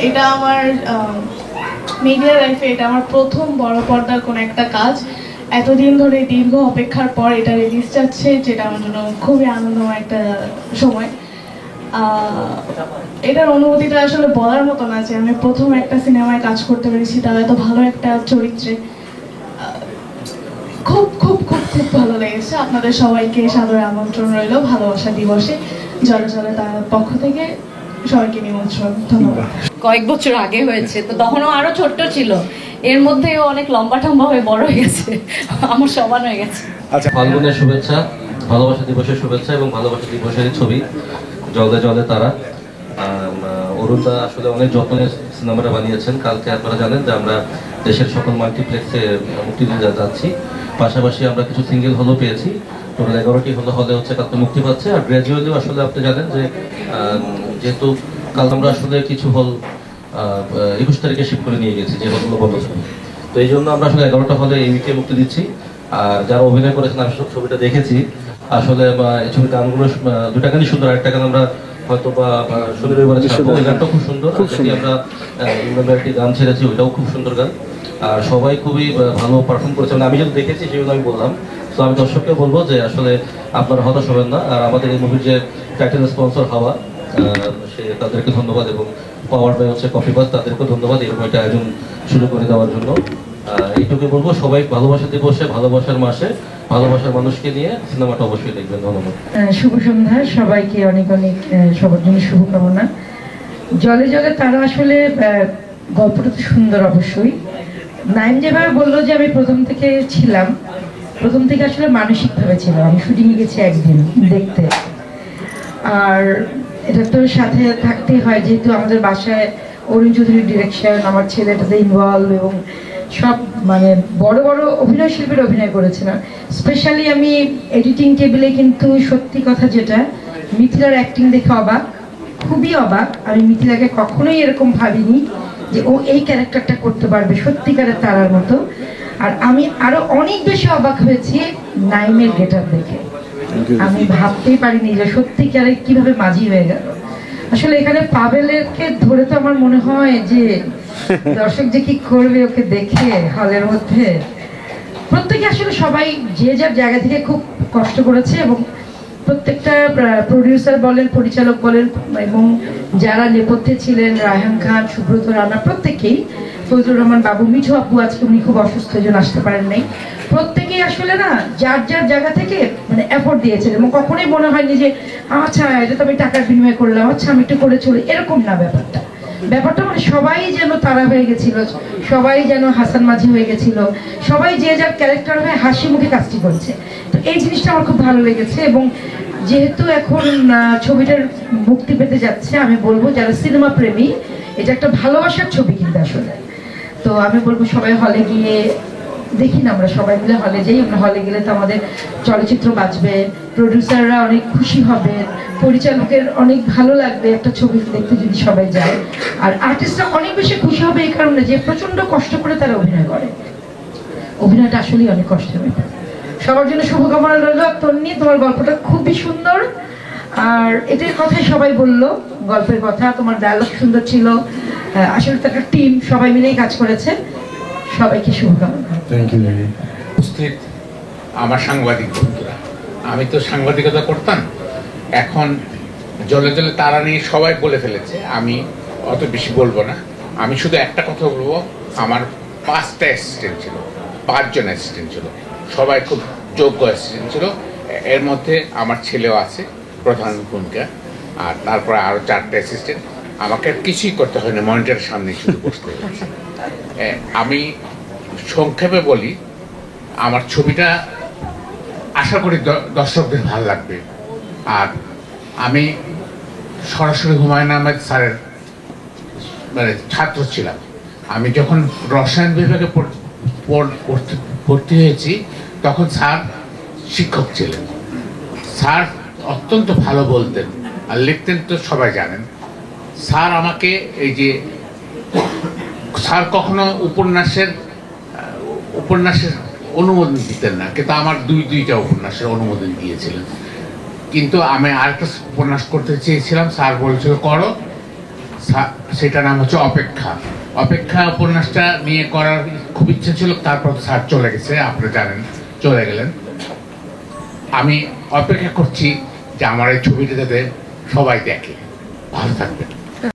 এটা আমার মিডিয়া লাইফে এটা আমার প্রথম বড় পর্দার কোনো একটা কাজ। এতদিন ধরে দীর্ঘ অপেক্ষার পর এটা রিলিজ যাচ্ছে, যেটা আমার জন্য খুবই আনন্দময় একটা সময়। এটার অনুভূতিটা আসলে বলার মতো না যে আমি প্রথম একটা সিনেমায় কাজ করতে পেরেছি, তার এত ভালো একটা চরিত্রে। খুব খুব খুব খুব ভালো লেগেছে। আপনাদের সবাইকে সাদরে আমন্ত্রণ রইল ভালোবাসা দিবসে জলে জলে তার পক্ষ থেকে সবাইকে নিমন্ত্রণ। ধন্যবাদ। কয়েক বছর আগে হয়েছে, তো তখনও আরো ছোট্ট ছিল, এর মধ্যেও অনেক লম্বা টম্বা হয়ে বড় হয়ে গেছে, আমার সমান হয়ে গেছে। আচ্ছা, ফাল্গুনের শুভেচ্ছা, ভালোবাসা দিবসের শুভেচ্ছা এবং ভালোবাসা দিবসের ছবি জলে জলে তারা। অরুণদা আসলে অনেক যত্নে সিনেমাটা বানিয়েছেন। কালকে আপনারা জানেন যে আমরা দেশের সকল মাল্টিপ্লেক্সে মুক্তি দিতে যাচ্ছি, পাশাপাশি আমরা কিছু সিঙ্গেল হলও পেয়েছি। টোটাল 11টি হলে হচ্ছে কালকে মুক্তি পাচ্ছে। আর গ্র্যাজুয়ালিও আসলে আপনি জানেন যে যেহেতু কাল আমরা আসলে কিছু হল 21 তারিখে শিফট করে নিয়ে গেছি, যে হলগুলো বন্ধ ছিল। তো এই জন্য আমরা আসলে 11টা হলে এই উইকে মুক্তি দিচ্ছি। আর যারা অভিনয় করেছেন আমি ছবিটা দেখেছি, আসলে এই ছবির গানগুলো দুটা গানই সুন্দর। আরেকটা গান আমরা হয়তো বা শনি রবিবারে ছাড়বো, ওই গানটাও খুব সুন্দর। আমরা ইংল্যান্ডের একটি গান ছেড়েছি, ওইটাও খুব সুন্দর গান। আর সবাই খুবই ভালো পারফর্ম করেছে, মানে আমি যেটা দেখেছি সেগুলো আমি বললাম। তো আমি দর্শককে বলবো যে আসলে আপনারা হতাশ হবেন না। আর আমাদের এই মুভির যে টাইটেল স্পন্সর হাওয়া, সে তাদেরকে ধন্যবাদ, এবং পাওয়ার বাই হচ্ছে কফি বাস, তাদেরকেও ধন্যবাদ এরকম একটা আয়োজন শুরু করে দেওয়ার জন্য। এইটুকু বলবো, সবাই ভালোবাসা দিবসে ভালোবাসার মাসে ভালোবাসার মানুষকে নিয়ে সিনেমাটা অবশ্যই দেখবেন। ধন্যবাদ। শুভ সন্ধ্যা সবাইকে, অনেক অনেক সবার জন্য শুভকামনা। জলে জলে তারা আসলে গল্পটা তো সুন্দর অবশ্যই। নাইম যেভাবে বললো যে আমি প্রথম থেকে ছিলাম, প্রথম থেকে আসলে মানসিকভাবে ছিলাম। আমি শুটিংয়ে গেছি একদিন দেখতে, আর এটা তো সাথে থাকতেই হয়, যেহেতু আমাদের বাসায় অরুণ চৌধুরীর ডিরেকশন, আমার ছেলেটাতে ইনভলভ, এবং সব মানে বড় বড় অভিনয় শিল্পীর অভিনয় করেছে না। স্পেশালি আমি এডিটিং টেবিলে কিন্তু সত্যি কথা যেটা, মিথিলার অ্যাক্টিং দেখে অবাক, খুবই অবাক। আমি মিথিলাকে কখনোই এরকম ভাবিনি যে ও এই ক্যারেক্টারটা করতে পারবে সত্যিকারের তারার মতো। আর আমি আরো অনেক বেশি অবাক হয়েছি নাইমের গেটার দেখে। আমি ভাবতেই পারিনি যে সত্যিকারে কিভাবে মাঝি হয়ে গেল। আসলে এখানে পাবেলকে ধরে তো আমার মনে হয় যে দর্শক যে কি করবে ওকে দেখে হলের মধ্যে। প্রত্যেকে আসলে সবাই যে যার জায়গা থেকে খুব কষ্ট করেছে, এবং প্রত্যেকটা প্রডিউসার বলেন, পরিচালক বলেন, এবং যারা নেপথ্যে ছিলেন, রায়হান খান, সুব্রত রানা, প্রত্যেকেই, ফজলুর রহমান বাবু, মিঠু আপু আজকে উনি খুব অসুস্থ, জন্য আসতে পারেন নাই। প্রত্যেকেই আসলে না যার যার জায়গা থেকে মানে এফোর্ট দিয়েছেন, এবং কখনোই মনে হয়নি যে আচ্ছা এটা তো আমি টাকার বিনিময় করলাম, আচ্ছা আমি একটু করে চলি, এরকম না ব্যাপারটা মানে সবাই যেন তারা হয়ে গেছিল, সবাই যেন হাসান মাঝি হয়ে গেছিল, সবাই যে যার ক্যারেক্টার হয়ে হাসি মুখে কাজটি করছে। তো এই জিনিসটা আমার খুব ভালো লেগেছে। এবং যেহেতু এখন ছবিটার মুক্তি পেতে যাচ্ছে, আমি বলবো যারা সিনেমা প্রেমী, এটা একটা ভালোবাসার ছবি কিন্তু আসলে। তো আমি বলবো সবাই হলে গিয়ে দেখি না, আমরা সবাই মিলে হলে যাই। আমরা হলে গেলে তো আমাদের চলচ্চিত্র বাঁচবে, প্রডিউসাররা অনেক খুশি হবে, পরিচালকের অনেক ভালো লাগবে একটা ছবি দেখতে যদি সবাই যায়। আর আর্টিস্টরা অনেক বেশি খুশি হবে এই কারণে যে প্রচন্ড কষ্ট করে তারা অভিনয় করে। অভিনয়টা আসলেই অনেক কষ্টের ব্যাপার। সবার জন্য শুভকামনা রইল। তন্নি, তোমার গল্পটা খুবই সুন্দর, আর এটার কথাই সবাই বললো, গল্পের কথা, তোমার ডায়লগ সুন্দর ছিল। আসলে তো একটা টিম, সবাই মিলেই কাজ করেছে। সবাইকে শুভকামনা। Thank you. উপস্থিত আমার সাংবাদিক বন্ধুরা, আমি তো সাংবাদিকতা করতাম, এখন জলে জলে তারা নিয়ে সবাই বলে ফেলেছে, আমি অত বেশি বলবো না। আমি শুধু একটা কথা বলবো, আমার 5টা অ্যাসিস্ট্যান্ট ছিল, 5 জন অ্যাসিস্ট্যান্ট ছিল, সবাই খুব যোগ্য অ্যাসিস্ট্যান্ট ছিল। এর মধ্যে আমার ছেলেও আছে প্রধান ভূমিকা, আর তারপরে আরও 4টা অ্যাসিস্ট্যান্ট। আমাকে আর কিছুই করতে হয় না, মনিটরের সামনে শুধু বসতে হয়েছে। আমি সংক্ষেপে বলি, আমার ছবিটা আশা করি দর্শকদের ভালো লাগবে। আর আমি সরাসরি হুমায়ুন আহমেদ স্যারের মানে ছাত্র ছিলাম। আমি যখন রসায়ন বিভাগে ভর্তি হয়েছি তখন স্যার শিক্ষক ছিলেন। স্যার অত্যন্ত ভালো বলতেন আর লিখতেন তো সবাই জানেন। স্যার আমাকে এই যে স্যার কখনো উপন্যাসের অনুমোদন দিতেন না, কিন্তু আমার দুইটা উপন্যাসের অনুমোদন দিয়েছিলেন। কিন্তু আমি আরেকটা উপন্যাস করতে চেয়েছিলাম, স্যার বলেছিল করো। সেটার নাম হচ্ছে অপেক্ষা। অপেক্ষা উপন্যাসটা নিয়ে করার খুব ইচ্ছে ছিল, তারপর তো স্যার চলে গেছে, আপনারা জানেন, চলে গেলেন। আমি অপেক্ষা করছি যে আমার এই ছবিটা যাতে সবাই দেখে। ভালো থাকবেন।